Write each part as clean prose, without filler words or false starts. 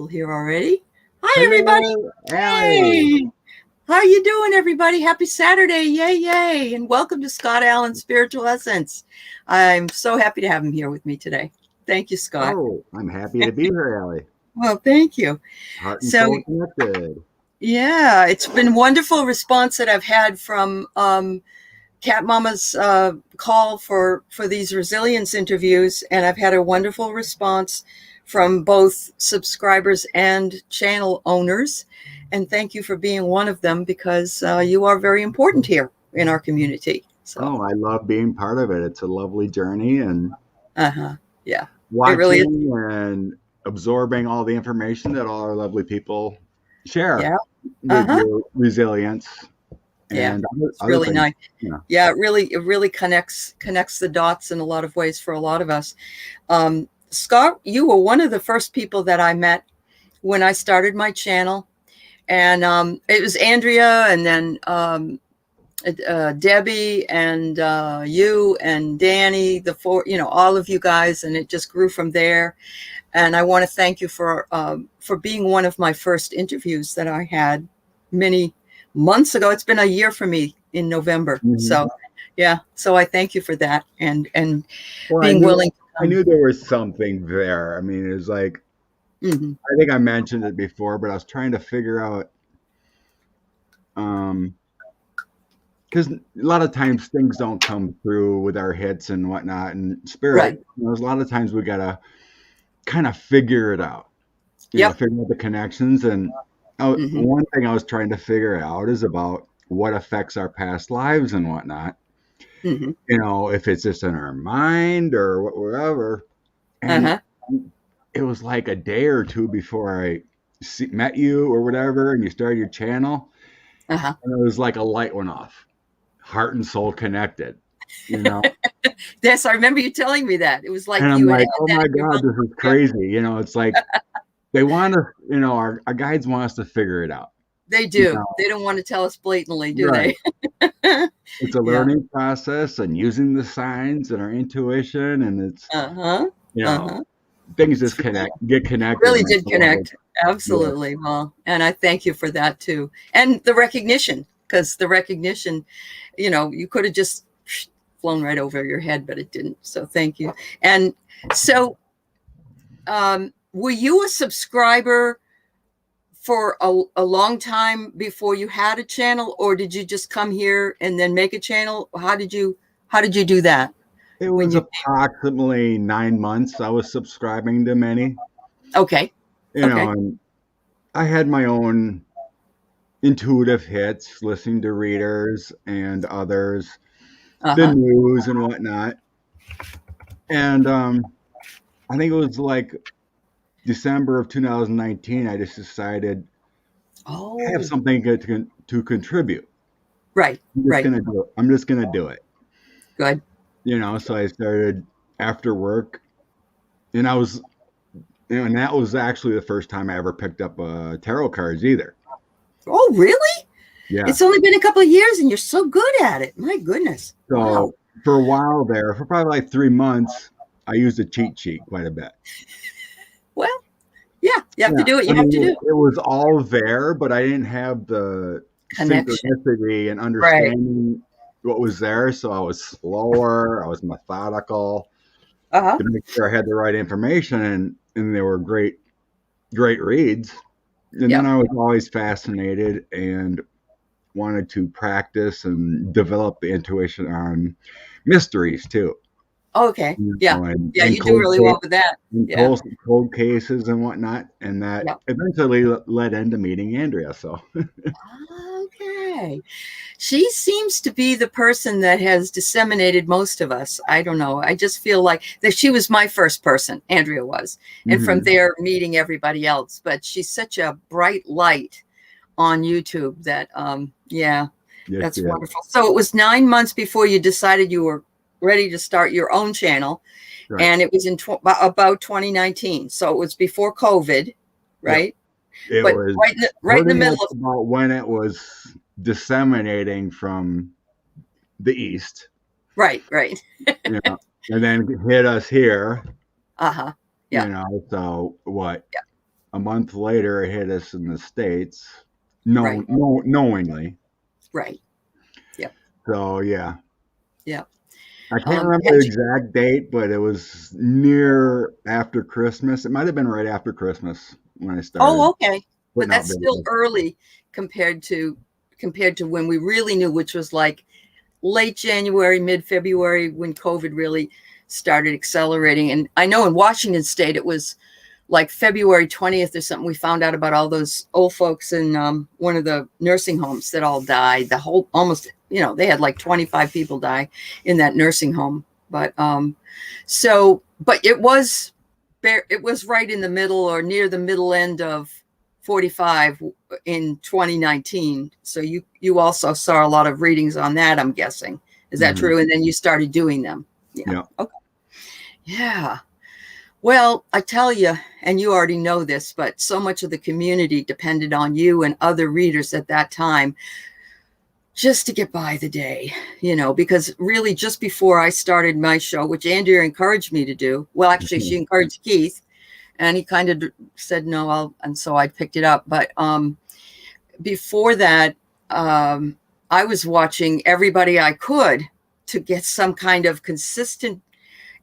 Here already. Hi, everybody. Hello, Allie. Hey, how are you doing, everybody? Happy Saturday. Yay, yay. And welcome to Scott Allen's Spiritual Essence. I'm so happy to have him here with me today. Thank you, Scott. Oh, I'm happy to be here, Allie. Well, thank you. Heart and So, soul connected. yeah, it's been wonderful response that I've had from Cat Mama's call for these resilience interviews, and I've had a wonderful response from both subscribers and channel owners. And thank you for being one of them, because you are very important here in our community. So, Oh, I love being part of it. It's a lovely journey, and yeah, it really is. watching and absorbing all the information that all our lovely people share Yeah, with your resilience yeah, and it's other really things. nice. Yeah, it really connects the dots in a lot of ways for a lot of us. Scott, you were one of the first people that I met when I started my channel, and it was Andrea, and then Debbie, and you and Danny, the four, all of you guys, and it just grew from there. And I want to thank you for being one of my first interviews that I had many months ago. It's been a year for me in November. Mm-hmm. So, yeah. So I thank you for that, and Well, being willing. I knew there was something there. I mean, it was like, I think I mentioned it before, but I was trying to figure out, because a lot of times things don't come through with our hits and whatnot, and spirit. Right. There's a lot of times we gotta kind of figure it out. Figure out the connections. And one thing I was trying to figure out is about what affects our past lives and whatnot. If it's just in our mind or whatever. And it was like a day or two before I met you or whatever, and you started your channel, and it was like a light went off. Heart and soul connected. Yes, I remember you telling me that. It was like, and I'm you like, had oh that my God, this is crazy. It's like they want to, our guides want us to figure it out. They do. They don't want to tell us blatantly, do they? It's a learning process, and using the signs and our intuition, and it's things just get connected. Really did connect. Absolutely. Yeah. Well, and I thank you for that too. And the recognition, because the recognition, you could have just flown right over your head, but it didn't. So thank you. And so, were you a subscriber for a long time before you had a channel, or did you just come here and then make a channel? How did you do that? It was approximately 9 months. I was subscribing to many. Okay. And I had my own intuitive hits, listening to readers and others, the news and whatnot. And I think it was like December of 2019, I just decided I have something to contribute. Right. I'm just going to do it. Good. So I started after work, and I was, and that was actually the first time I ever picked up tarot cards either. Oh, really? Yeah. It's only been a couple of years, and you're so good at it. My goodness. So for a while there, for probably like 3 months, I used a cheat sheet quite a bit. Well, yeah, you have to do it. You have to do it. It was all there, but I didn't have the synchronicity and understanding what was there. So I was slower. I was methodical to make sure I had the right information, and they were great reads. And then I was always fascinated and wanted to practice and develop the intuition on mysteries too. Okay. And you do really well with that. Cold cases and whatnot, and that eventually led into meeting Andrea. So. Okay. She seems to be the person that has disseminated most of us. I don't know. I just feel like that she was my first person, Andrea was. And from there, meeting everybody else. But she's such a bright light on YouTube that, that's wonderful. So it was 9 months before you decided you were ready to start your own channel. Right. And it was in about 2019. So it was before COVID, right? It was right in the middle of about when it was disseminating from the east. Right. And then hit us here. Yeah. So what? a month later, it hit us in the States, Right. knowingly. Right. Yep. So yeah, Yep. I can't remember Had the you, exact date, but it was near after Christmas. It might have been right after Christmas when I started oh, okay. But putting out that's still videos. early compared to when we really knew, which was like late January, mid February, when COVID really started accelerating. And I know in Washington State, it was like February 20th or something. We found out about all those old folks in one of the nursing homes that all died. The whole almost, they had like 25 people die in that nursing home. But but it was right in the middle or near the middle end of 45 in 2019. So you also saw a lot of readings on that, I'm guessing. Is that Hmm. true? And then you started doing them. Yeah. Yeah. Okay. Yeah. Well, I tell you, and you already know this, but so much of the community depended on you and other readers at that time just to get by the day, because really just before I started my show, which Andrea encouraged me to do, well, actually, she encouraged Keith, and he kind of said no, and so I picked it up. But before that, I was watching everybody I could to get some kind of consistent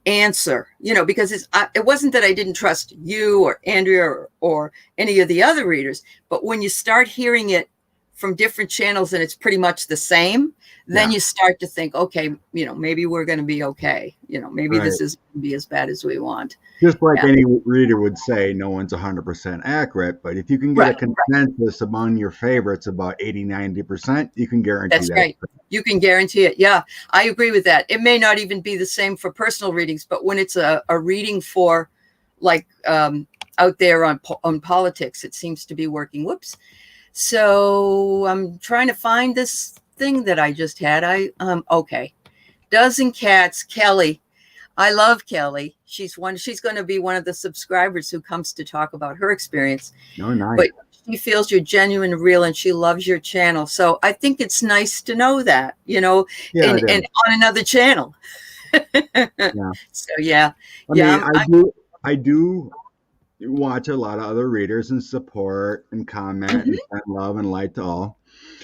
answer, because it wasn't that I didn't trust you or Andrea or any of the other readers, but when you start hearing it from different channels and it's pretty much the same, then Yeah. you start to think, okay, maybe we're going to be okay. Maybe Right. this isn't going to be as bad as we want. Just like Yeah. any reader would say, no one's 100% accurate, but if you can get a Right. consensus among your favorites about 80-90%, you can guarantee That's that. right. You can guarantee it. Yeah, I agree with that. It may not even be the same for personal readings, but when it's a reading for like out there on politics, it seems to be working. Whoops. So I'm trying to find this thing that I just had. Okay. Dozen Cats, Kelly. I love Kelly. She's going to be one of the subscribers who comes to talk about her experience. No, nice. But she feels you're genuine and real, and she loves your channel. So I think it's nice to know that, Yeah, it and is. on another channel. Yeah. So yeah, I yeah. mean, I do watch a lot of other readers and support and comment and send love and light to all.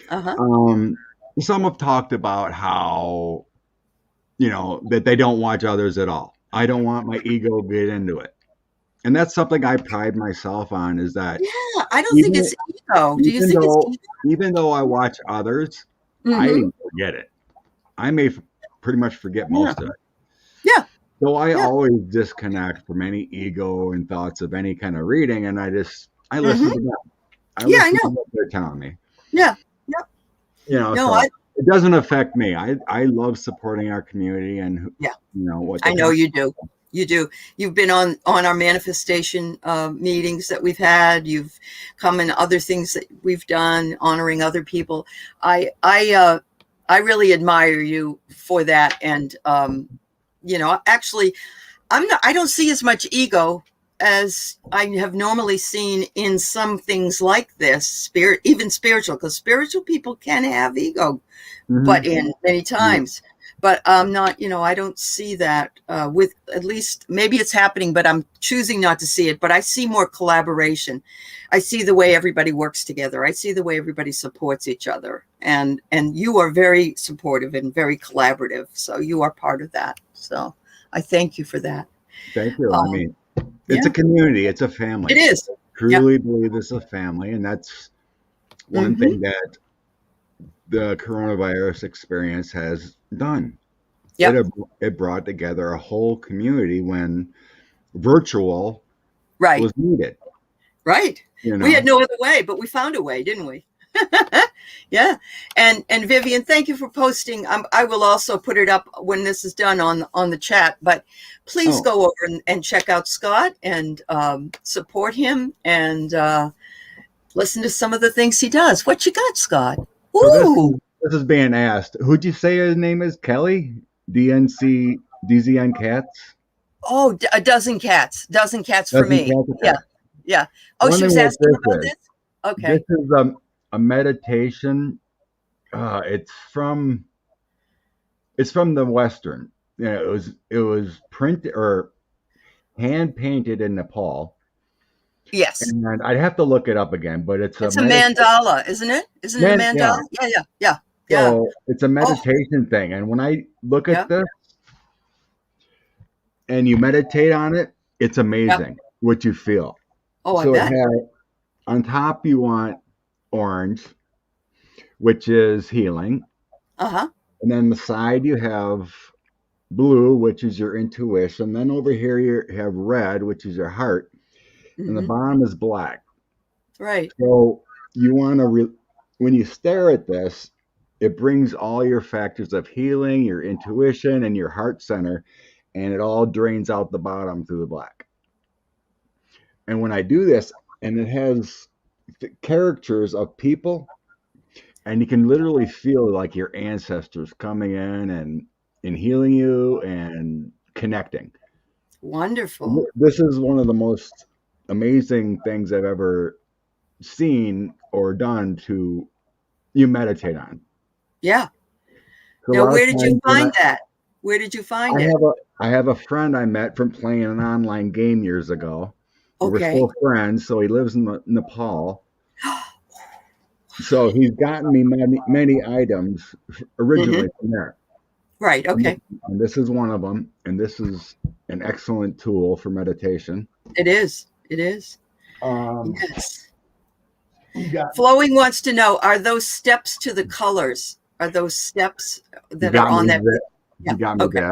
Uh-huh. Um, some have talked about how, that they don't watch others at all. I don't want my ego to get into it. And that's something I pride myself on is that Yeah, I don't think even it's ego. Do you even think it's though ego? even though I watch others, I Mm-hmm. forget it. I may pretty much forget Yeah. most of it. Yeah. So I Yeah. always disconnect from any ego and thoughts of any kind of reading, and I Mm-hmm. listen to them. I Yeah, I listen to know. what they're telling me. Yeah. Yeah. No, So it doesn't affect me. I love supporting our community and yeah, what I they know have. you do. You do. You've been on our manifestation meetings that we've had. You've come in other things that we've done, honoring other people. I really admire you for that. And actually, I don't see as much ego as I have normally seen in some things like this, even spiritual, because spiritual people can have ego, but Hmm. in many Yeah. times. But I'm not, I don't see that with, at least maybe it's happening, but I'm choosing not to see it. But I see more collaboration. I see the way everybody works together. I see the way everybody supports each other. And you are very supportive and very collaborative. So you are part of that. So I thank you for that. Thank you. I Um, mean, it's a yeah, community. It's a it family. is. Yeah. Truly believe it's a family, and that's one Mm-hmm. thing that the coronavirus experience has done. It Yep. it brought together a whole community when virtual Right. was needed. Right. You We had know, no other way, but we found a way, didn't we? Yeah. And Vivian, thank you for posting. I will also put it up when this is done on the chat, but please oh, go over and check out Scott and support him and listen to some of the things he does. What you got, Scott? so Ooh. this is being asked. Who'd you say his name is? Kelly? DNC DZN Cats? Oh, dozen cats for Doesn't me. count. Yeah. Okay. Yeah. Oh, she Wondering was what asking about this. this Okay. is a meditation. It's from the Western. It was printed or hand painted in Nepal, Yes. And I'd have to look it up again, but it's a It's a mandala, isn't it? Isn't it a yeah. mandala? Yeah, yeah, yeah, yeah. So it's a Oh, meditation thing. And when I look yeah, at this and you meditate on it, it's yeah. amazing what you feel. Oh, I So it bet. has on top you want orange, which is healing. Uh-huh. And then the side you have blue, which is your intuition. Then over here you have red, which is your heart. And the Mm-hmm. bottom is black. Right. So you want to, when you stare at this, it brings all your factors of healing, your intuition, and your heart center, and it all drains out the bottom through the black. And when I do this, and it has characters of people, and you can literally feel like your ancestors coming in and healing you and connecting. Wonderful. This is one of the most amazing things I've ever seen or done to you meditate on. Yeah. So a Now, lot of where did you times when find that? Where did you I find it? have a I have a friend I met from playing an online game years ago. We were Okay. still friends, so he lives in Nepal. So he's gotten me many items Mm-hmm. originally from there. Right. And Okay. this is one of them, and this is an excellent tool for meditation. It is. It is. Um, Yes. you got Flowing wants to know, are those steps to the colors? Are those steps you that are got me on that? there. Yeah. You got me Okay. there.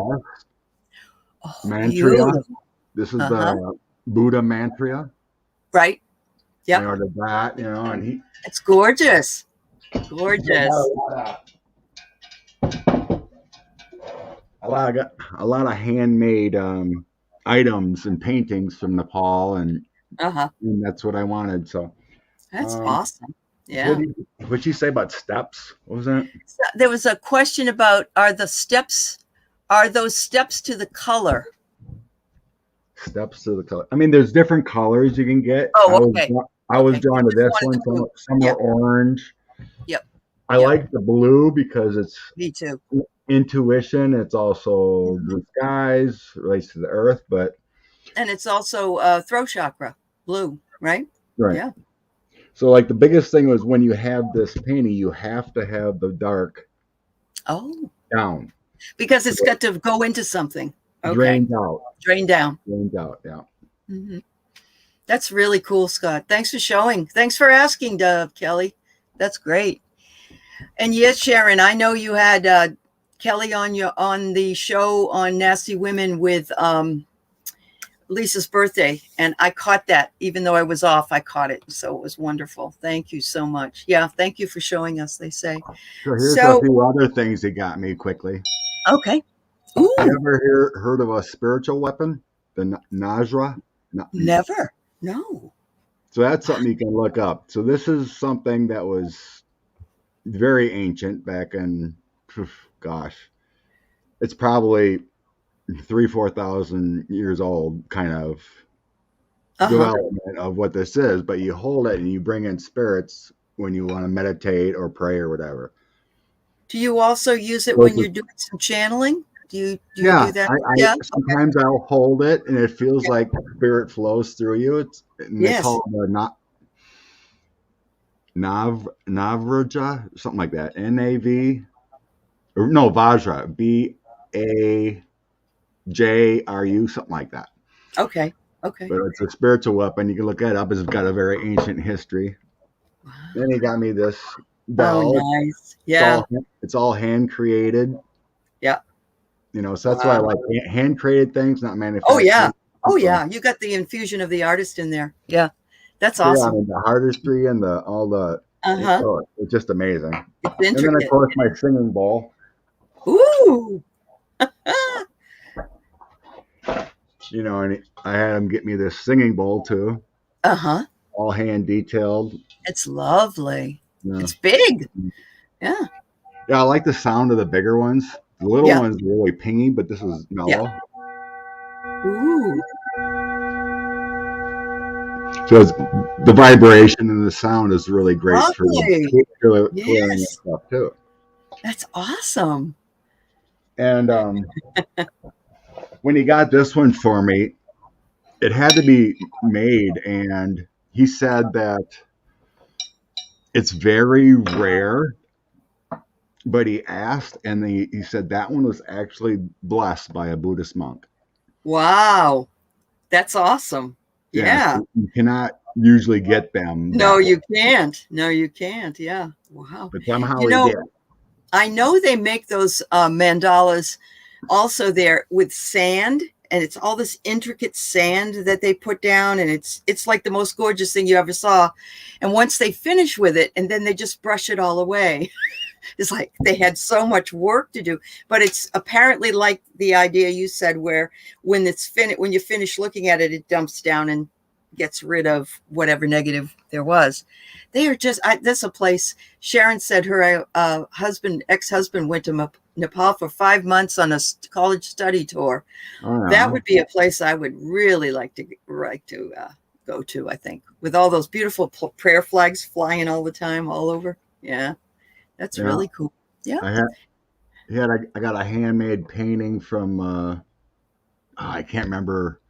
Oh, Mantra. beautiful. This is Uh-huh. the Buddha mantra. Right. I Yep. ordered that, and he It's gorgeous. got Gorgeous. a lot of handmade items and paintings from Nepal, Uh-huh. and that's what I wanted. So, That's um, awesome. Yeah. what'd you say about steps? What was that? So there was a question about, are those steps to the color? Steps to the color. I mean, there's different colors you can get. Oh, okay. I was Okay. You drawn to just this wanted one. the blue. Some are Yep. orange. Yep. I Yep. like the blue because it's Me too. intuition. It's also Mhm. blue skies, relates to the earth, but And it's also throat chakra, blue, right? right. Yeah. So like the biggest thing was when you have this painting, you have to have the dark Oh, down, because so it's got to go into something. it Okay. drains out, Drain down. Yeah. Hmm. That's really cool, Scott. Thanks for showing. Thanks for asking, Kelly. That's great. And yes, Sharon, I know you had Kelly on the show on Nasty Women with Lisa's birthday, and I caught that. Even though I was off, I caught it. So it was wonderful. Thank you so much. Yeah, thank you for showing us, they say. So here's a So, few other things that got me quickly. okay. You Ooh, ever heard of a spiritual weapon, the Najra? never. No. So that's something you can look up. So this is something that was very ancient back in, gosh, it's probably 4,000 years old, kind of Uh-huh. development of what this is. But you hold it and you bring in spirits when you want to meditate or pray or whatever. Do you also use it So when you're doing some channeling? Do you yeah, do that? I Yeah. Okay. sometimes I'll hold it and it feels Yeah. like spirit flows through you. And they Yes. call it a Navraja, something like that. NAV or no Vajra, BAJRU, something like that. Okay. Okay. But it's a spiritual weapon. You can look that up. It's got a very ancient history. Wow. Then he got me this Oh, bell. nice. Yeah. It's all hand created. Yeah. So that's why I Wow. like hand created things, not Oh, yeah. manufactured. Oh, So yeah. You got the infusion of the artist in there. Yeah. That's yeah, I awesome. mean the artistry and Uh-huh. it's just amazing. It's And then of intricate. course my singing bowl. Ooh. And I had him get me this singing bowl too, Uh-huh. all hand detailed. It's lovely. Yeah. It's big. Yeah. Yeah, I like the sound of the bigger ones. The little Yeah. ones are really pingy, but this is mellow. Yeah. Ooh. So the vibration and the sound is really great for Lovely. clearing and Yes. stuff too. That's awesome. And when he got this one for me, it had to be made, and he said that it's very rare, but he asked, and he said that one was actually blessed by a Buddhist monk. Wow. That's awesome. Yeah, Yeah. so you cannot usually get them No, that way, you can't. No, you can't. Yeah. Wow. but somehow You he know, did. I know they make those mandalas also there with sand, and it's all this intricate sand that they put down, and it's like the most gorgeous thing you ever saw. And once they finish with it, and then they just brush it all away. It's like they had so much work to do, but it's apparently like the idea you said, where when it's finished, when you finish looking at it, it dumps down and gets rid of whatever negative there was. They are just, this a place. Sharon said her ex-husband went to Nepal for 5 months on a college study tour. Oh That yeah, would be a place I would really like to go to. I think with all those beautiful prayer flags flying all the time, all over. Yeah. That's yeah. really cool. Yeah. I had I got a handmade painting from I can't remember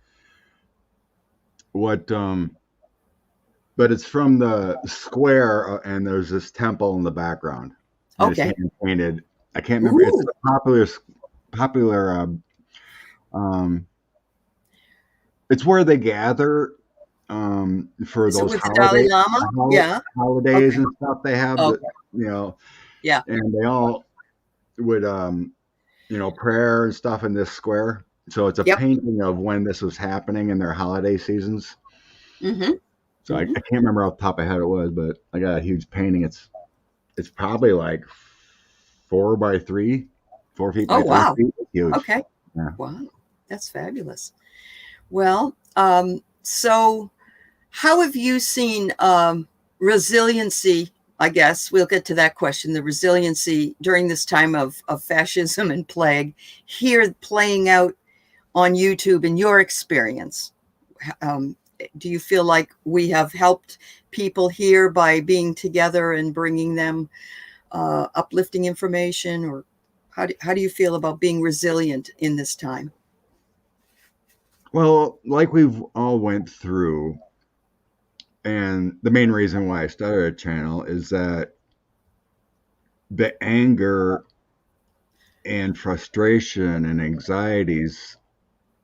what but it's from the square, and there's this temple in the background, and it's Okay. hand painted. I can't remember. It's Ooh. a popular. Um, it's where they gather for Is it those with the Dalai Lama? Yeah. holidays Okay. and stuff. They have the Okay. you know, Yeah. and they all would prayer and stuff in this square. So it's a Yep. painting of when this was happening in their holiday seasons. Mm-hmm. So I Mm-hmm. can't remember off the top of my head it was, but I got a huge painting. It's probably like 4 by 3, 4 feet Oh, by three wow. feet. It's huge. Okay. Yeah. Wow. That's fabulous. Well, so how have you seen resiliency? I guess we'll get to that question. The resiliency during this time of fascism and plague here playing out on YouTube in your experience. Um, do you feel like we have helped people here by being together and bringing them uplifting information, or how do you feel about being resilient in this time? Well, like we've all went through, and the main reason why I started a channel is that the anger and frustration and anxieties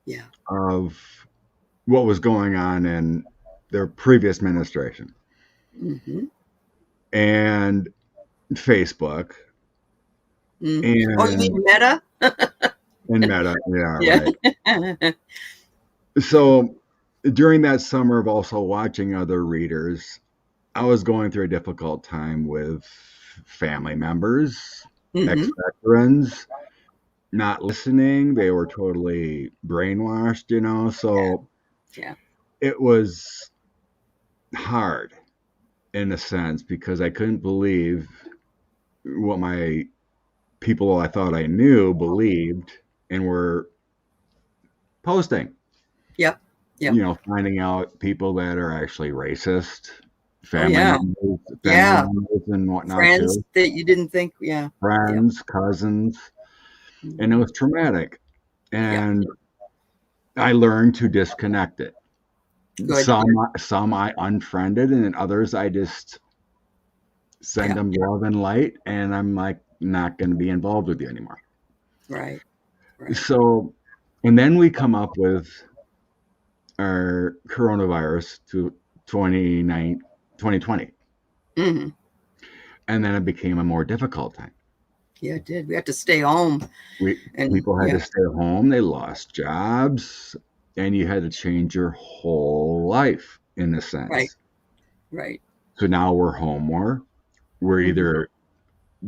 Yeah. of what was going on in their previous administration Mm-hmm. and Facebook Mm-hmm. Oh, you and mean Meta? Meta. Yeah, Yeah. right. So during that summer of also watching other readers, I was going through a difficult time with family members, Mm-hmm. ex-veterans, not listening. They were totally brainwashed. So Yeah. it was hard in a sense because I couldn't believe what my people I thought I knew believed and were posting. Yep. Yep. Finding out people that are actually racist, Oh, family yeah. members, family Yeah. members and whatnot Friends too, that you didn't think. Yeah. Yep. friends, cousins, and it Mm-hmm. was traumatic. Yep. And I learned to disconnect it. Good. Some I unfriended, and then others I just send Yeah. them love and light, and I'm like not going to be involved with you anymore. Right. Right. So, and then we come up with our coronavirus to 2020. Mm-hmm. And then it became a more difficult time. Yeah, it did. We had to stay home, and People had yeah. to stay home, they lost jobs, and you had to change your whole life in a Right. sense. Right. So now we're home more. We're Mm-hmm. either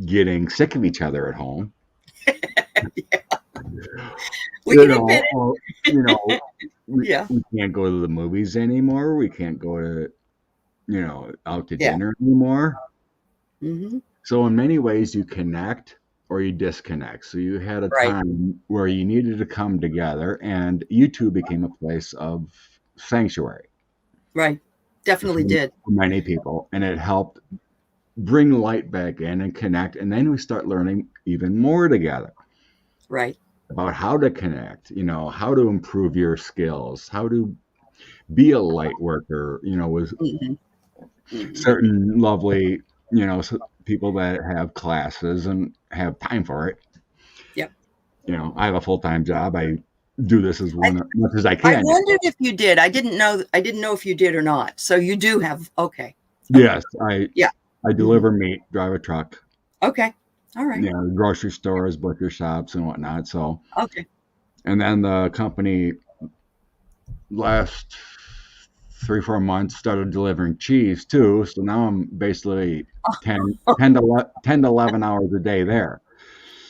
getting sick of each other at home, We can admit or, it. Yeah. we can't go to the movies anymore. We can't go to, out to Yeah. dinner anymore. Mm-hmm. So in many ways, you connect or you disconnect. So you had a Right. time where you needed to come together, and YouTube became a place of sanctuary Right. Definitely for did. many people, and it helped bring light back in and connect. And then we start learning even more together Right. about how to connect, how to improve your skills, how to be a light worker, with Mm-hmm. Mm-hmm. certain lovely, people that have classes and have time for it. Yep. I have a full-time job. I do this as much as I I can. wondered if you did. I didn't know. I didn't know if you did or not. So you do have. Okay. Okay. Yes, I Yeah. I Mm-hmm. deliver meat, drive a truck, Okay. All right. grocery stores, butcher shops, and whatnot. So, Okay. and then the company last 3 4 months started delivering cheese too. So now I'm basically 10 to 11 hours a day there.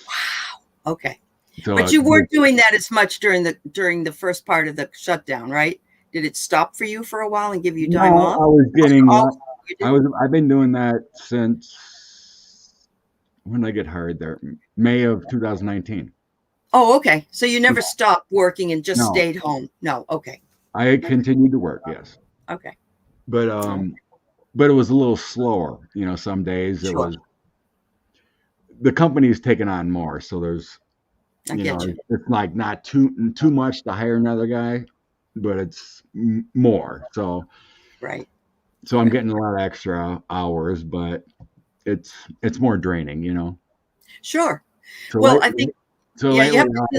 Wow. Okay. So But you weren't doing that as much during the first part of the shutdown, right? Did it stop for you for a while and give you no, time off? I was Oh, you getting always you did? I've been doing that since when did I get hired there? May of 2019. Oh, okay. So you never stopped working and just No, stayed home. No. Okay. I Okay. continued to work, yes. Okay. But Oh, but it was a little slower. Some days it sure. was the company's taking on more, so there's I get you. it's like not too much to hire another guy, but it's more. Right. So I'm Right. getting a lot of extra hours, but it's more draining. Sure. So Well, late, I think so yeah, you lately have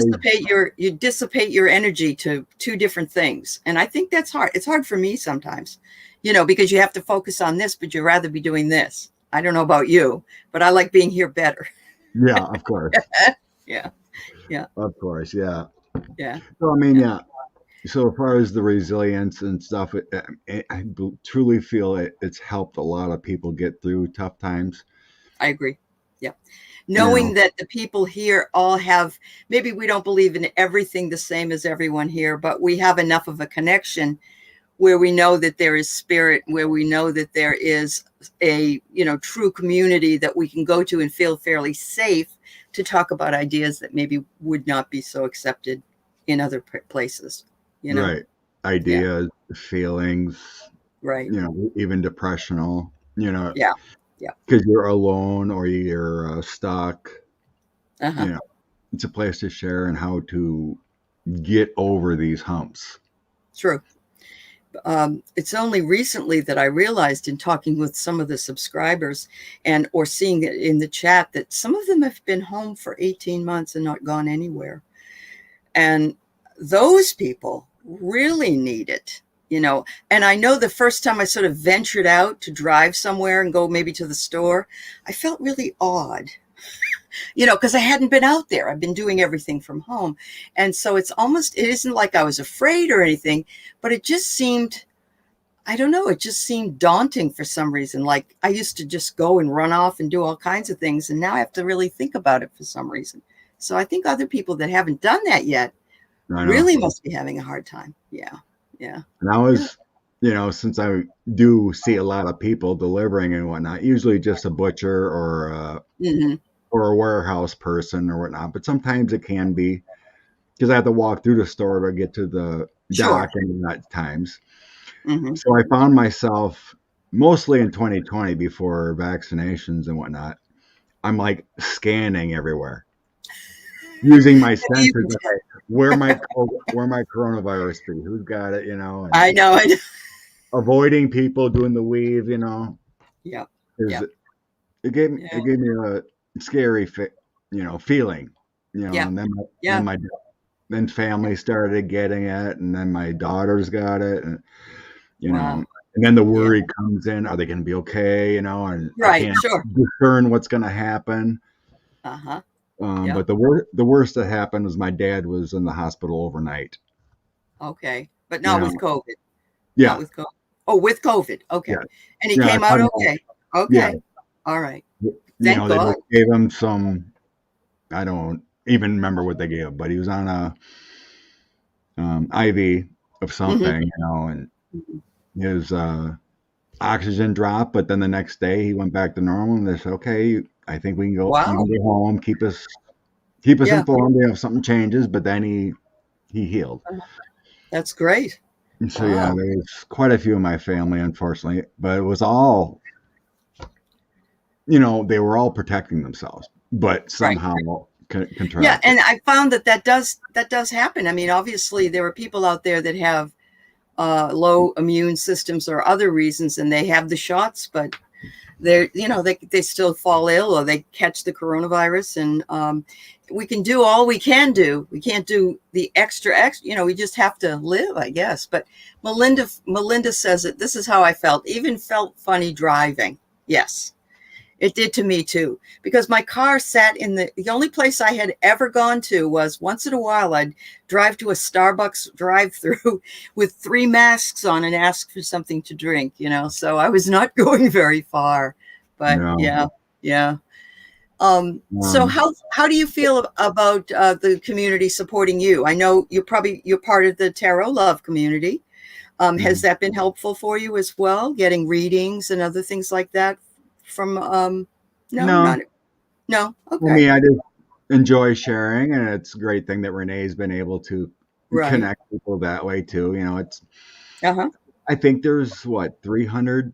to dissipate your energy to two different things. And I think that's hard. It's hard for me sometimes, because you have to focus on this, but you'd rather be doing this. I don't know about you, but I like being here better. yeah, of course, Yeah. Yeah. yeah. Yeah. So I mean, Yeah. yeah. So as far as the resilience and stuff, truly feel it's helped a lot of people get through tough times. I agree. Yeah. You know, Knowing that the people here all have, maybe we don't believe in everything the same as everyone here, but we have enough of a connection where we know that there is spirit, where we know that there is a, true community that we can go to and feel fairly safe to talk about ideas that maybe would not be so accepted in other places, right? Yeah. Ideas, feelings, Right. even depressional. Yeah. Yeah. Because you're alone or you're stuck. Uh-huh. It's a place to share and how to get over these humps. True. It's only recently that I realized in talking with some of the subscribers or seeing it in the chat that some of them have been home for 18 months and not gone anywhere. And those people really need it, And I know the first time I sort of ventured out to drive somewhere and go maybe to the store, I felt really odd, because I hadn't been out there. I've been doing everything from home. And so it isn't like I was afraid or anything, but it just seemed, I don't know, it just seemed daunting for some reason. Like I used to just go and run off and do all kinds of things. And now I have to really think about it for some reason. So I think other people that haven't done that yet I know. really must be having a hard time. Yeah. Yeah. And I was, since I do see a lot of people delivering and whatnot, usually just a butcher Mm-hmm. or a warehouse person or whatnot. But sometimes it can be because I have to walk through the store to get to the Sure. dock and at times. Mm-hmm. So I found myself mostly in 2020 before vaccinations and whatnot. I'm like scanning everywhere, using my senses. Okay, where my coronavirus be? Who's got it? And I know. I know. avoiding people doing the weave. Yeah. Is Yeah. it gave me a scary feeling. Yeah. And Yeah. then family started getting it, and then my daughters got it, and Wow. and then the Yeah. worry comes in: are they going to be okay? And I Right. can't Sure. discern what's going to happen. Uh-huh. Yeah. But the worst that happened was my dad was in the hospital overnight. Okay. But You not know, with COVID. Not yeah, with COVID. Oh, with COVID. yeah, Okay. And he yeah. came out okay. Yeah, Okay. All right. Thank they God. just gave him some. I don't even remember what they gave him, but he was on a IV of Mm-hmm. something, and his oxygen dropped. But then the next day he went back to normal, and they said, "Okay, I think we can go. You Wow. can go home. Keep us Yeah. informed if something changes." But then he healed. That's great. And so yeah, Wow. there was quite a few in my family, unfortunately, but it was all, they were all protecting themselves, but Right. somehow Yeah, contracted. and I found that does happen. I mean, obviously there are people out there that have low immune systems or other reasons, and they have the shots, but they're, they still fall ill or they catch the coronavirus. And we can do all we can do. We can't do the extra, we just have to live, I guess. But Melinda says it. This is how I felt. Even felt funny driving. Yes. It did to me too, because my car sat in the only place I had ever gone to was once in a while I'd drive to a Starbucks drive-through with 3 masks on and ask for something to drink, so I was not going very far, but No. yeah. So how do you feel about the community supporting you? I know you're part of the Tarot Love community. Has that been helpful for you as well, getting readings and other things like that? From no. Okay. I mean, I just enjoy sharing, and it's a great thing that Renee's been able to connect people that way too. It's I think there's 300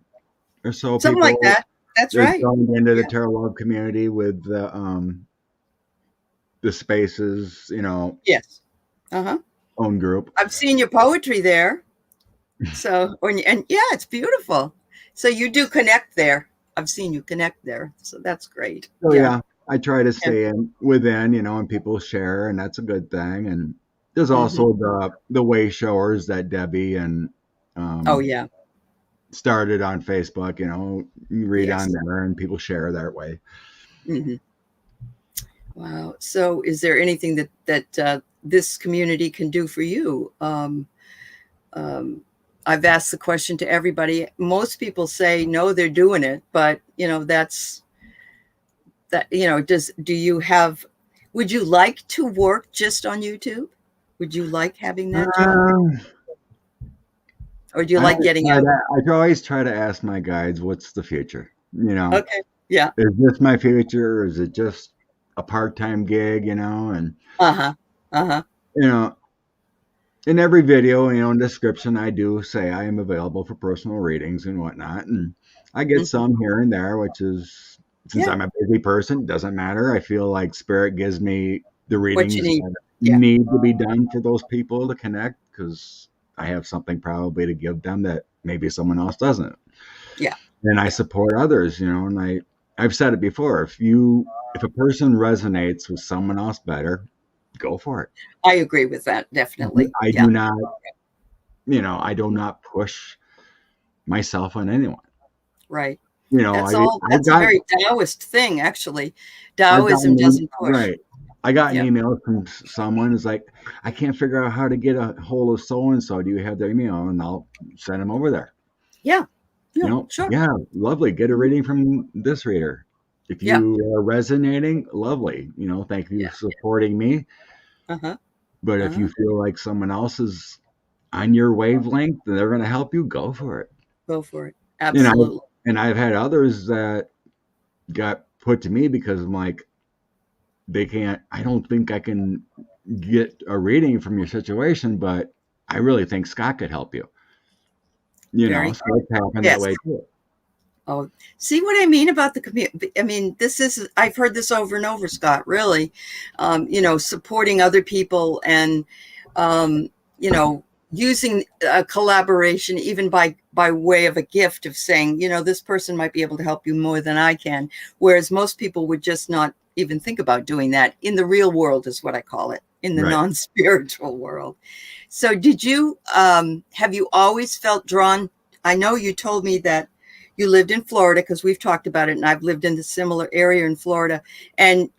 or so something people like that. That's right. Joined into the Tarot Love community with the spaces, Yes. own group. I've seen your poetry there. So it's beautiful. So you do connect there. I've seen you connect there. So that's great. So yeah, I try to stay within, and people share, and that's a good thing. And there's also the way showers that Debbie and started on Facebook, you read on there and people share that way. Wow. So is there anything that this community can do for you? I've asked the question to everybody. Most people say, no, they're doing it. But, that's that, would you like to work just on YouTube? Would you like having that job? Or do you like getting out? I always try to ask my guides, what's the future? Okay. Yeah. Is this my future? Or is it just a part-time gig, and, in every video, in description, I do say I am available for personal readings and whatnot. And I get some here and there, which is, since I'm a busy person, doesn't matter. I feel like Spirit gives me the readings that need to be done for those people to connect, because I have something probably to give them that maybe someone else doesn't. Yeah. And I support others, and I've said it before. If a person resonates with someone else better, go for it. I agree with that, definitely. I do not, I do not push myself on anyone. Right. That's a very Taoist thing, actually. Taoism doesn't push. Right. I got an email from someone who's like, I can't figure out how to get a hold of so-and-so. Do you have their email? And I'll send them over there. Yeah. Sure. Yeah, lovely. Get a reading from this reader. If you are resonating, lovely. Thank you for supporting me. But if you feel like someone else is on your wavelength and they're going to help you, go for it. Go for it. Absolutely. And I've had others that got put to me because I'm like, I don't think I can get a reading from your situation, but I really think Scott could help you. So it's happened that way too. Oh, see what I mean about the community? I mean, I've heard this over and over, Scott, really, supporting other people and, using a collaboration, even by way of a gift of saying, this person might be able to help you more than I can. Whereas most people would just not even think about doing that in the real world, is what I call it, in the non-spiritual world. So have you always felt drawn? I know you told me that you lived in Florida, because we've talked about it, and I've lived in the similar area in Florida. And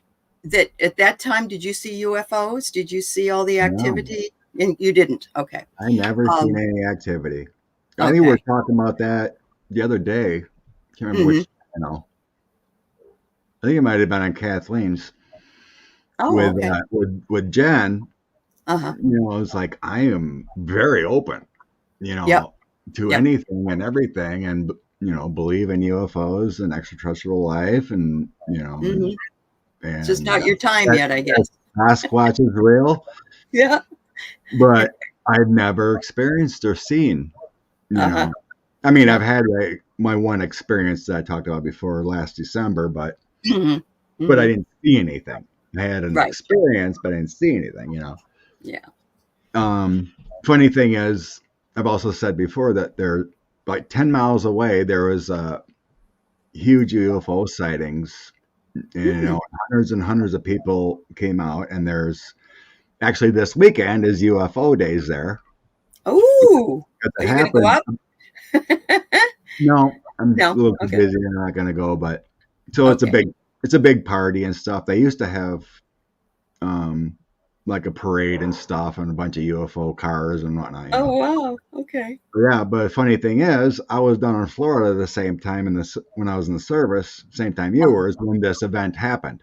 that at that time, did you see UFOs? Did you see all the activity? No. And you didn't? Okay. I never seen any activity. I think we were talking about that the other day. Can't remember which channel. I think it might have been on Kathleen's. With Jen. It's like, I am very open, to anything and everything, and believe in UFOs and extraterrestrial life, and and it's just not your time yet, I guess. Sasquatch is real. Yeah. But I've never experienced or seen. I mean, I've had my one experience that I talked about before last December, but but I didn't see anything. I had an experience, but I didn't see anything. Yeah. Funny Funny thing is, I've also said before that there, like 10 miles away, there was huge UFO sightings. And, Hmm. hundreds and hundreds of people came out, and there's actually this weekend is UFO days there. Oh, As are it you going to go happened, up? no, I'm a No. little too Okay. busy. I'm not going to go, but so Okay. it's a big party and stuff. They used to have um, like a parade and stuff, and a bunch of UFO cars and whatnot. Oh, wow. Okay. Yeah, but the funny thing is, I was down in Florida the same time when I was in the service, same time you Uh-huh. were, is when this event happened.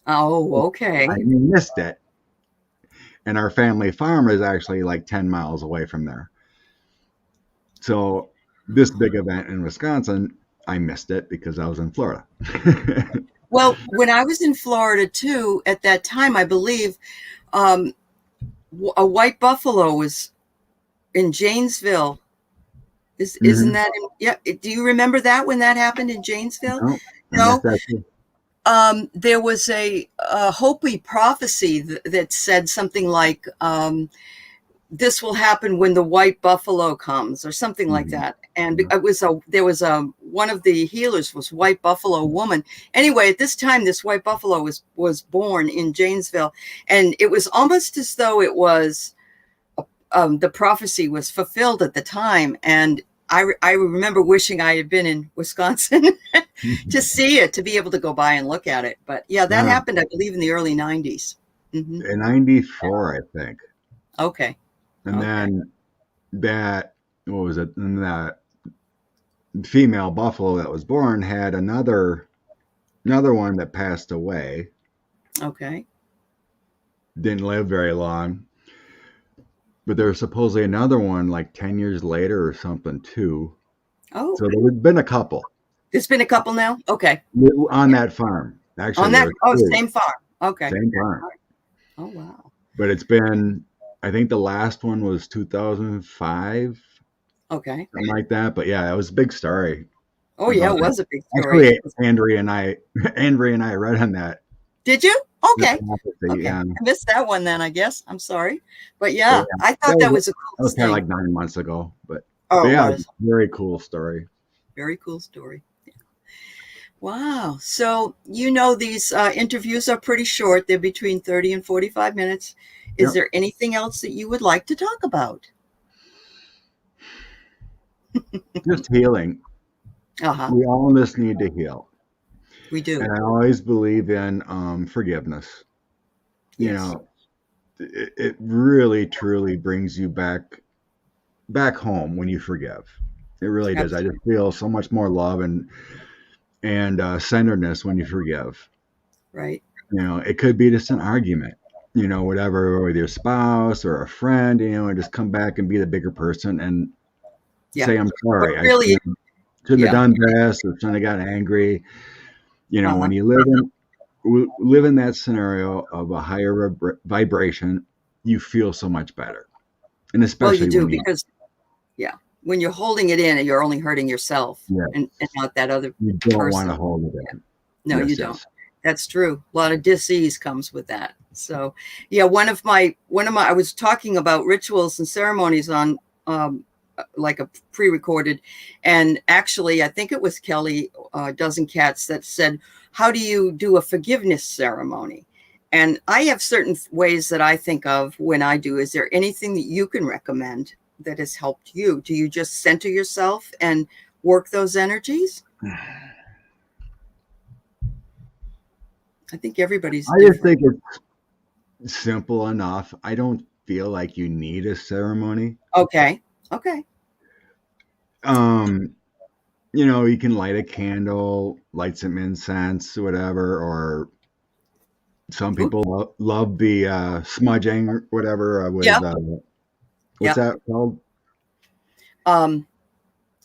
Oh, I okay. missed it, and our family farm is actually like 10 miles away from there. So this big event in Wisconsin, I missed it because I was in Florida. Well, when I was in Florida too, at that time, I believe um, a white buffalo was in Janesville. Isn't Hmm. that in, yeah? Do you remember that when that happened in Janesville? No, I missed No. that too. There was a Hopi prophecy that said something like, "This will happen when the white buffalo comes," or something like Hmm. that. And Yeah. there was a one of the healers was White Buffalo Woman. Anyway, at this time, this white buffalo was born in Janesville, and it was almost as though it was the prophecy was fulfilled at the time. And I remember wishing I had been in Wisconsin to see it, to be able to go by and look at it. But yeah, that Yeah. happened, I believe, in the early 90s. Hmm. In 94, I think. Okay. And Okay. then that, what was it? And that female buffalo that was born had another one that passed away. Okay. Didn't live very long. But there was supposedly another one like 10 years later or something too. Oh, So there had been a couple there's been a couple now. Okay. on Yeah. that farm. Actually, On there that. were Oh, two, same farm. Okay. same farm. Oh, wow. But it's been, I think the last one was 2005, Okay. something like that. But yeah, it was a big story Oh, yeah, about it that. was a big story. Actually, Andrea and I read on that. Did you? The Okay. prophecy, Okay. yeah. I missed that one then, I guess. I'm sorry. But But yeah, yeah, I thought that was a that cool was kind of thing. like 9 months ago. But Oh, it yeah, was. very cool story. Very cool story. Wow. So, these interviews are pretty short. They're between 30 and 45 minutes. Is Yep. there anything else that you would like to talk about? Just healing. Uh-huh. We all just need to heal. We do. And I always believe in forgiveness. You Yes. know, it really truly brings you back home when you forgive. It really does. I just Absolutely. feel so much more love and centeredness when you forgive. Right. It could be just an argument, whatever, with your spouse or a friend, and just come back and be the bigger person and Yeah. say, I'm But sorry. I really, shouldn't have yeah. done this or shouldn't have gotten angry. When Uh-huh. you live in that scenario of a higher vibration, you feel so much better. And Well, you especially do when you, because, yeah, when you're holding it in, you're only hurting yourself yeah, and not that other you don't want person. to hold it in. No, you Yes, don't. yes. That's true. A lot of dis-ease comes with that. So, yeah, one of my I was talking about rituals and ceremonies on like a pre-recorded, and actually I think it was Kelly Dozen Cats that said, "How do you do a forgiveness ceremony?" And I have certain ways that I think of when I do. Is there anything that you can recommend that has helped you? Do you just center yourself and work those energies? I think everybody's I just different. think it's simple enough. I don't feel like you need a ceremony. Okay. Okay. Um, you can light a candle, light some incense, whatever, or some Oh, people love the smudging or whatever yeah. with what's Yeah. that called? Um,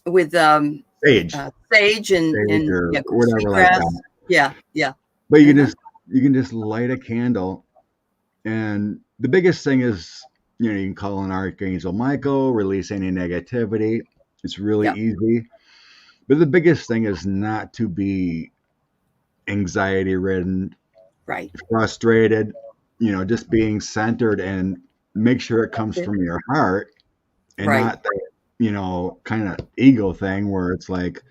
with Sage, sage sage and or yeah, whatever like seagrass. that. Yeah. Yeah. But Uh-huh. you can just light a candle, and the biggest thing is you can call on Archangel Michael, release any negativity. It's really Yeah. easy. But the biggest thing is not to be anxiety ridden, Right. frustrated, just being centered and make sure it That's comes it. from your heart and Right. not that, kind of ego thing where it's like,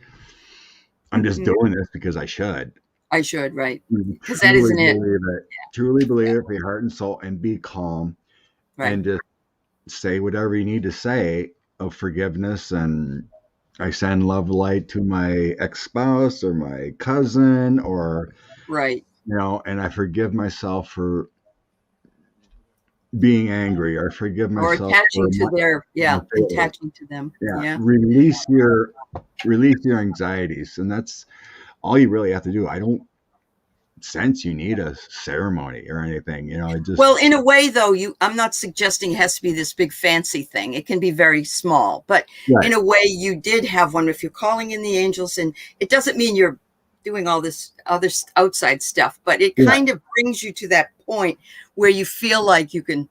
I'm just Mhm. doing this because I should. I should, right. You Because that isn't it. truly Yeah. believe it with your heart and soul, and be calm Right. and just say whatever you need to say of forgiveness. And I send love light to my ex-spouse or my cousin, or, Right. and I forgive myself for being angry, or forgive Or myself for attaching to their, my yeah, failures. attaching to them. Yeah. Yeah. Release your anxieties. And that's all you really have to do. I don't sense you need a ceremony or anything, it just, Well, in a way, though, I'm not suggesting it has to be this big fancy thing. It can be very small, but right. in a way, you did have one. If you're calling in the angels, and it doesn't mean you're doing all this other outside stuff, but it Yeah. kind of brings you to that point where you feel like you can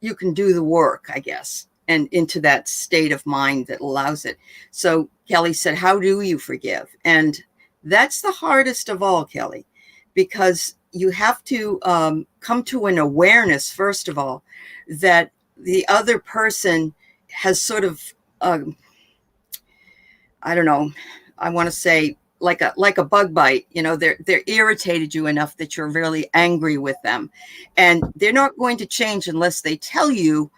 do the work, I guess, and into that state of mind that allows it. So Kelly said, how do you forgive? And that's the hardest of all, Kelly, because you have to come to an awareness, first of all, that the other person has sort of, I don't know, I want to say like a bug bite, they're irritated you enough that you're really angry with them, and they're not going to change unless they tell you,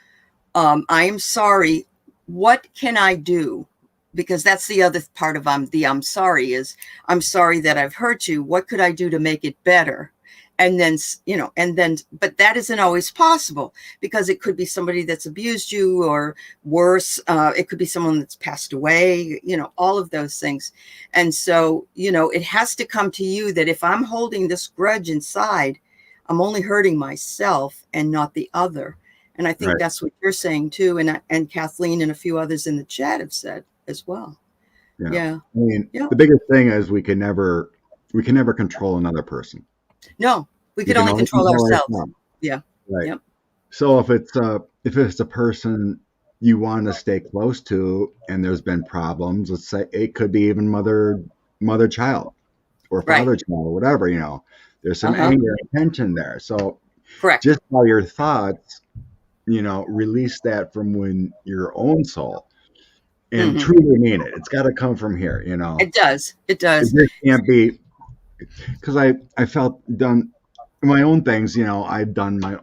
I am sorry. What can I do? Because that's the other part of I'm sorry is, I'm sorry that I've hurt you. What could I do to make it better? And then, but that isn't always possible, because it could be somebody that's abused you, or worse. It could be someone that's passed away, all of those things. And so, it has to come to you that if I'm holding this grudge inside, I'm only hurting myself and not the other. And I think Right. that's what you're saying too. And Kathleen and a few others in the chat have said as well. Yeah. Yeah. I mean, Yeah. the biggest thing is we can never control another person. No, we We can can only only control control ourselves. ourselves. Yeah. Right. Yep. So if it's a person you want to stay close to, and there's been problems, let's say it could be even mother child, or Right. father child, or whatever, there's some Uh-huh. anger and tension there. So Correct. just by your thoughts, release that from your own soul, and Hmm. truly mean it. It's got to come from here. It does. It It does. just can't be, because I felt done my own things. I've done my,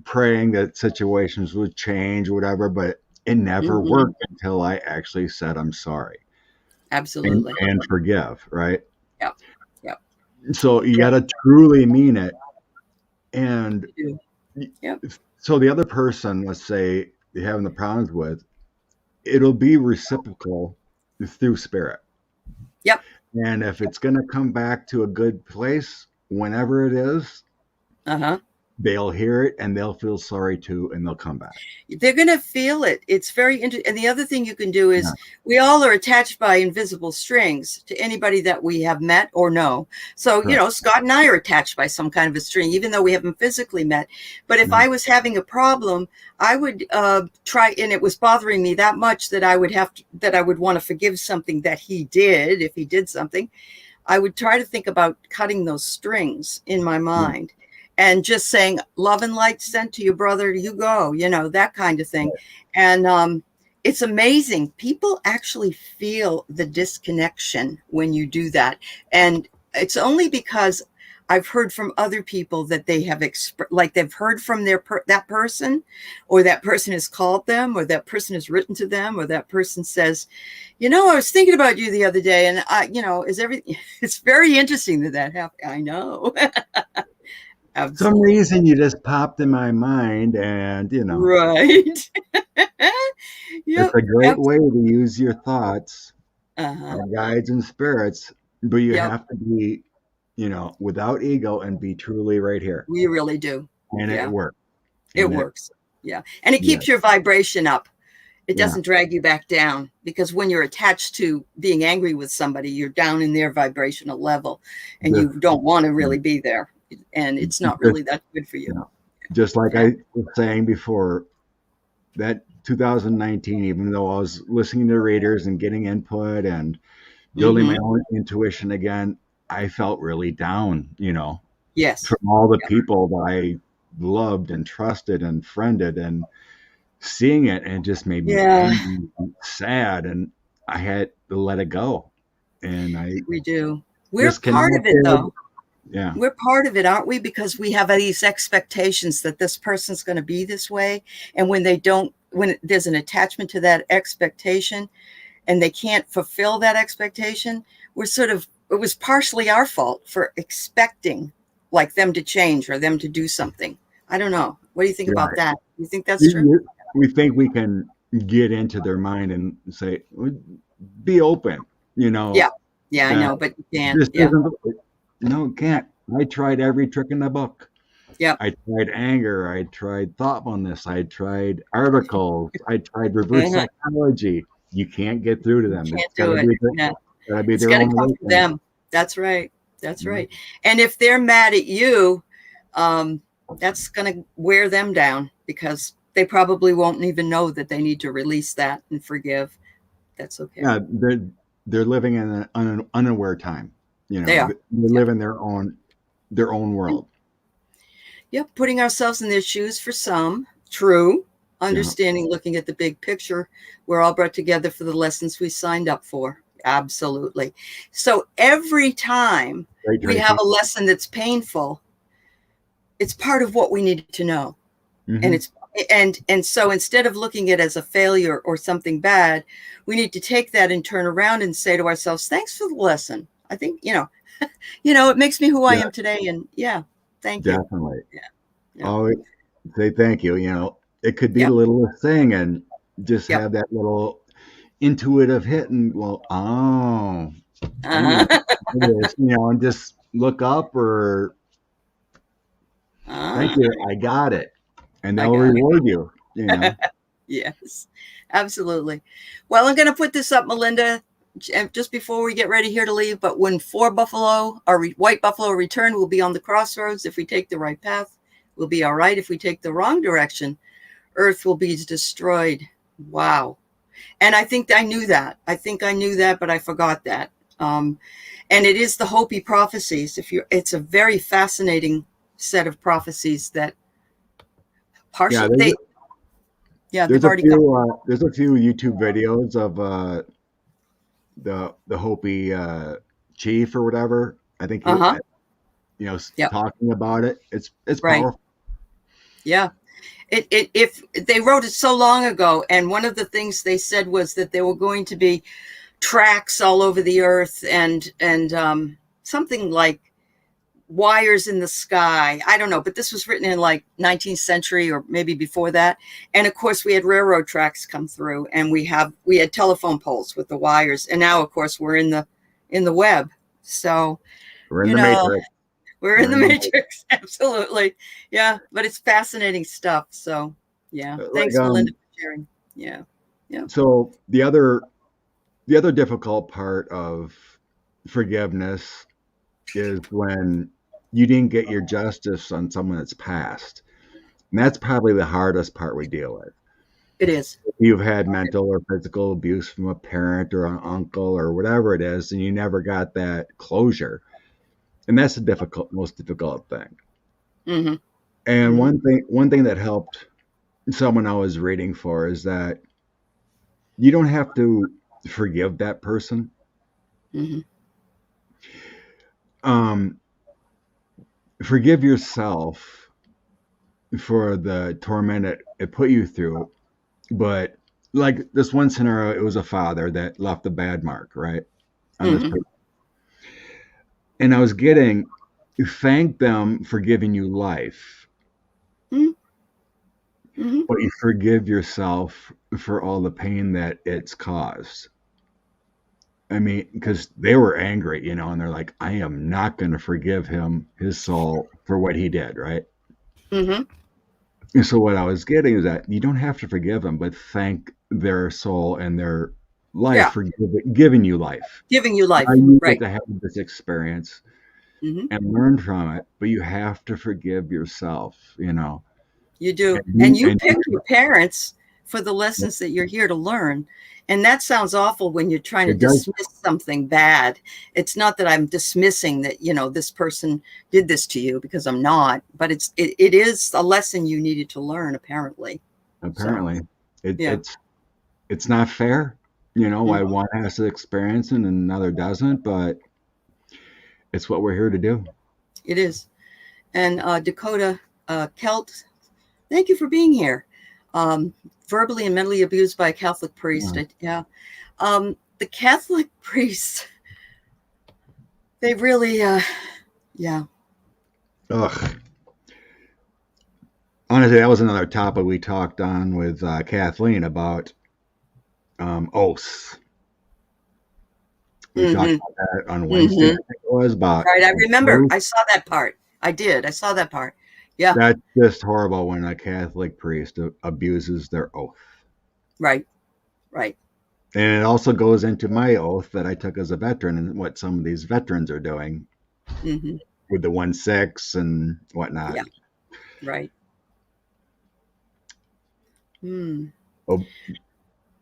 praying that situations would change, whatever, but it never Hmm. worked until I actually said I'm sorry and Absolutely. and forgive. Right. Yep. Yep. So you got Yep. to truly mean it. And You do. Yep. so the other person, let's say you're having the problems with, it'll be reciprocal through spirit. Yep. And if it's going to come back to a good place, whenever it is, Uh-huh. they'll hear it and they'll feel sorry too, and they'll come back. They're going to feel it. It's very interesting. And the other thing you can do Yeah. is, we all are attached by invisible strings to anybody that we have met or know. So, Right. Scott and I are attached by some kind of a string, even though we haven't physically met. But if Yeah. I was having a problem, I would try, and it was bothering me that much that I would want to forgive something that he did, if he did something. I would try to think about cutting those strings in my Yeah. mind and just saying, love and light sent to your brother, you go, that kind of thing. And it's amazing. People actually feel the disconnection when you do that. And it's only because I've heard from other people that they have like they've heard from that person, or that person has called them, or that person has written to them, or that person says, I was thinking about you the other day, and is everything, it's very interesting that happened. I know. Some Absolutely. reason you just popped in my mind, and Right. it's Yep. a great way to use your thoughts, Uh-huh. our guides and spirits, but you Yep. have to be, without ego, and be truly right here. We really do. And it Yeah. works. It And it, works. Yeah. And it yeah, keeps your vibration up. It yeah. doesn't drag you back down, because when you're attached to being angry with somebody, you're down in their vibrational level, and Just, you don't want to really be there. And it's not just, really that good for you. just like Yeah. I was saying before, that 2019, even though I was listening to readers and getting input and building my Mm-hmm. own intuition again, I felt really down, Yes. from all the people that I loved and trusted and friended. And seeing it, and it just made me Yeah, angry, and sad, and I had to let it go. And I we do. We're part of it, disconnected. though. Yeah. We're part of it, aren't we? Because we have these expectations that this person's going to be this way. And when they don't, when there's an attachment to that expectation and they can't fulfill that expectation, we're sort of, it was partially our fault for expecting like them to change or them to do something. I don't know. What do you think about Right. that? You think that's true? We think we can get into their mind and say, be open, you Yeah. know, Yeah, I uh, know, but you can't. this Yeah. isn't, no, can't. I tried every trick in the book. Yeah. I tried anger. I tried thoughtfulness. I tried articles. I tried reverse Uh-huh. psychology. You can't get through to You them. can't do it. Yeah. Got to be It's their got to own come from awakening. them. That's right. That's Mhm. right. And if they're mad at you, that's going to wear them down because they probably won't even know that they need to release that and forgive. That's okay. Yeah, they're living in an unaware time. You They know, are. they Yep. live in their own world. Yep. Putting ourselves in their shoes for some. True. Yeah, Understanding, looking at the big picture. We're all brought together for the lessons we signed up for. Absolutely. So every time right, we have Tracy. a lesson that's painful, it's part of what we need to know. And Hmm. it's and so instead of looking at it as a failure or something bad, we need to take that and turn around and say to ourselves, thanks for the lesson. I think, it makes me who I Yeah, am today. And yeah, thank you. definitely. Yeah. Yeah. Always say thank you. You know, it could be the Yep. littlest thing, and just Yep. have that little intuitive hit, and well, oh, I need Uh-huh. to do this, and just look up or thank Ah, you, I got it, and I they'll got reward you. You it. know, Yes, absolutely. Well, I'm going to put this up, Melinda, just before we get ready here to leave. But when four buffalo or white buffalo return, we'll be on the crossroads. If we take the right path, we'll be all right. If we take the wrong direction, Earth will be destroyed. Wow. And I think I knew that. I think I knew that, but I forgot that. And it is the Hopi prophecies. It's a very fascinating set of prophecies that yeah. partially There's they've there's a already come. few YouTube videos of the Hopi chief or whatever. I think he, Uh-huh. Yep. talking about it. It's Right. powerful. Yeah. If they wrote it so long ago, and one of the things they said was that there were going to be tracks all over the earth and something like wires in the sky. I don't know, but this was written in like 19th century or maybe before that. And of course we had railroad tracks come through, and we had telephone poles with the wires. And now of course we're in the web. So, We're in you the know, matrix. we're in We're the in the matrix. Absolutely. Yeah, but it's fascinating stuff. So, yeah. like Thanks, Melinda, for sharing. Yeah. Yeah. so the other difficult part of forgiveness is when you didn't get your justice on someone that's passed. And that's probably the hardest part we deal with. It is. If you've had mental or physical abuse from a parent or an uncle or whatever it is, and you never got that closure. And that's the most difficult thing. Mm-hmm. And Mm-hmm. one thing that helped someone I was reading for is that you don't have to forgive that person. Mm-hmm. Um, Forgive yourself for the torment it put you through. But like this one scenario, it was a father that left a bad mark, right? On this Mm-hmm. person. And I was getting, thank them for giving you life, Mm-hmm. but you forgive yourself for all the pain that it's caused. I mean, because they were angry, and they're like, I am not going to forgive him, his soul, for what he did, right? Mm-hmm. And so what I was getting is that you don't have to forgive them, but thank their soul and their life Yeah. for giving you life. Giving you Now life. you get Right. to have this experience Mm-hmm. and learn from it, but you have to forgive yourself. You do. And And you, you and pick your parents for the you, lessons that you're here to learn. And that sounds awful when you're trying to it does. dismiss something bad. It's not that I'm dismissing that, this person did this to you, because I'm not, but it is a lesson you needed to learn, apparently. Apparently, Yeah. it's not fair, why Mhm. one has to experience it and another doesn't, but it's what we're here to do. It is. And Dakota Kelt, thank you for being here. Verbally and mentally abused by a Catholic priest. Yeah. The Catholic priests, they really, yeah. Ugh. Honestly, that was another topic we talked on with Kathleen about oaths. We talked Mm-hmm. about that on Wednesday, I Mm-hmm. think it was, about Right. I remember. oaths. I saw that part. I did. I saw that part. Yeah. That's just horrible when a Catholic priest abuses their oath. Right. Right. And it also goes into my oath that I took as a veteran and what some of these veterans are doing Mm-hmm. with the 1-6 and whatnot. Yeah. Right. Hmm. Oh,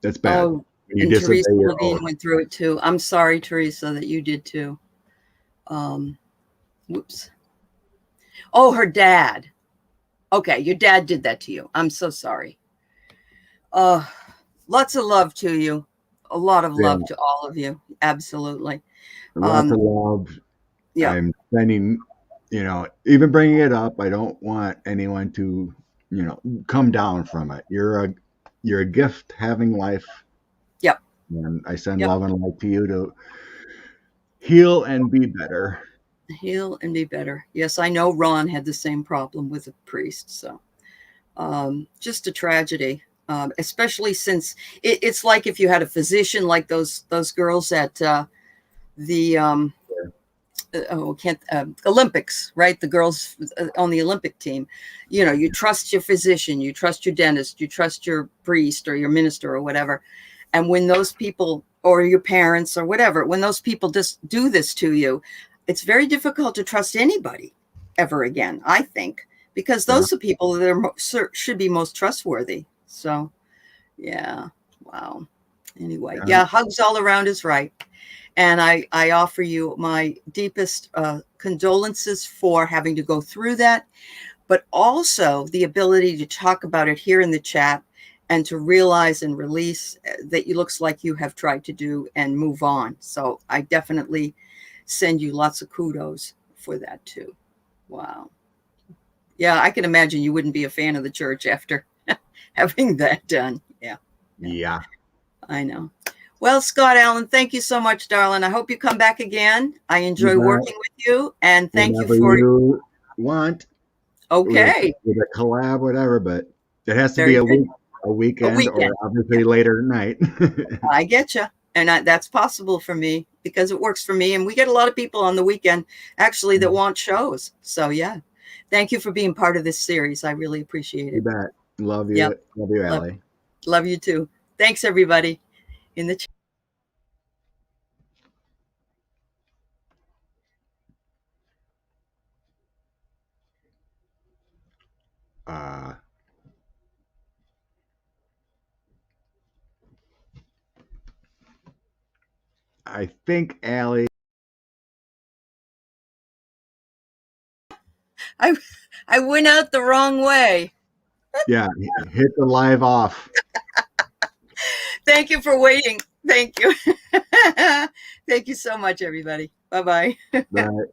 that's bad. Oh, When you and disobey Teresa your Levine oath. went through it too. I'm sorry, Teresa, that you did too. Um, whoops. Oh, her dad. Okay, your dad did that to you. I'm so sorry. Uh, Lots of love to you. A lot of love Yeah, to all of you. Absolutely. lots of Um, love. yeah. I'm sending, even bringing it up, I don't want anyone to, come down from it. You're a gift having life, Yep. and I send Yep. love and light to you to heal and be better. Heal and be better. Yes, I know Ron had the same problem with a priest. So just a tragedy. Especially since it's like if you had a physician like those girls at the can't Olympics, right? The girls on the Olympic team. You trust your physician, you trust your dentist, you trust your priest or your minister or whatever. And when those people or your parents or whatever, when those people just do this to you, it's very difficult to trust anybody ever again, I think, because Yeah. those are people that should be most trustworthy. So, yeah. Wow. Anyway, Yeah. yeah, hugs all around is right. And I offer you my deepest condolences for having to go through that, but also the ability to talk about it here in the chat and to realize and release that it looks like you have tried to do and move on. So I definitely send you lots of kudos for that too. Wow. Yeah, I can imagine you wouldn't be a fan of the church after having that done. Yeah. Yeah. Yeah. I know. Well, Scott Allen, thank you so much, darling. I hope you come back again. I You enjoy bet. working with you, and thank you Whenever for. you want, Okay, with a collab, whatever, but it has to be very good. a A weekend, or weekend. Yeah, obviously later at night. I get you, and that's possible for me because it works for me. And we get a lot of people on the weekend actually that want shows. So yeah, thank you for being part of this series. I really appreciate You it. bet. Love Yep, you. Love you, love Allie. love you too. Thanks everybody in the chat. Uh, I think Allie. I I went out the wrong way. Yeah, hit the live off. Thank you for waiting. Thank you. Thank you so much, everybody. Bye bye. Right.